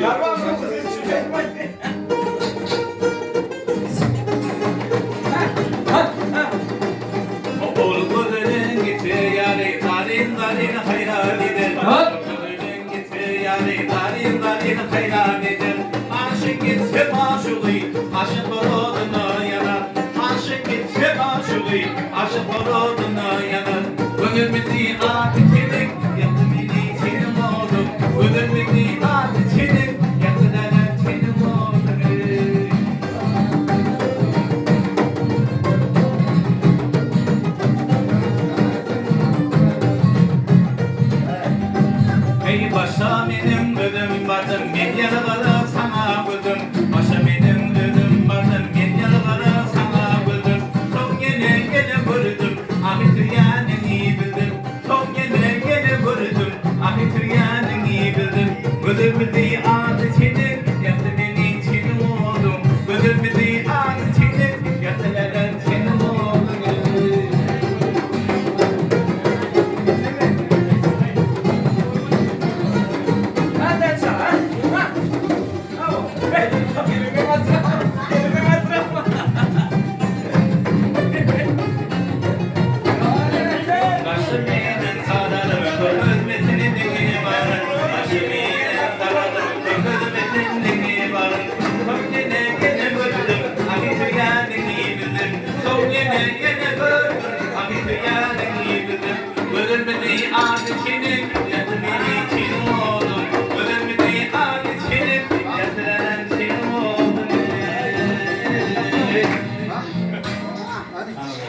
Yarvan mı kızı çıkmayın. Oğulların gitti yani darin darin hayran eder. Oğulların gitti yani darin darin hayran eder. Aşık gitse maşulu, aşık oloduna yanar. Aşık gitse maşulu, aşık oloduna yanar. Gozelmidi adetinin, yaptı beni senin oldum. Gozelmidi adetinin, yaptı denen senin oldum. Ey başa benim ödüm vardım, ben yaralara sana güldüm. Başa benim ödüm vardım, ben yaralara sana güldüm. Çok gene gene vurdum, ahit rüyanını bildim. Çok gene gene vurdum, ahit rüyanını bildim. Gozelmidi adetinin, yaptı beni senin oldum. Gozelmidi adetinin, yaptı neden senin oldum. Başımın sararım, hürmetinin dini var. Başımın sararım, hürmetinin dini var. Çok gene gene vurdum, ahit rüyanını bildim. Çok gene gene vurdum, ahit rüyanını bildim. Gozelmidi adetinin,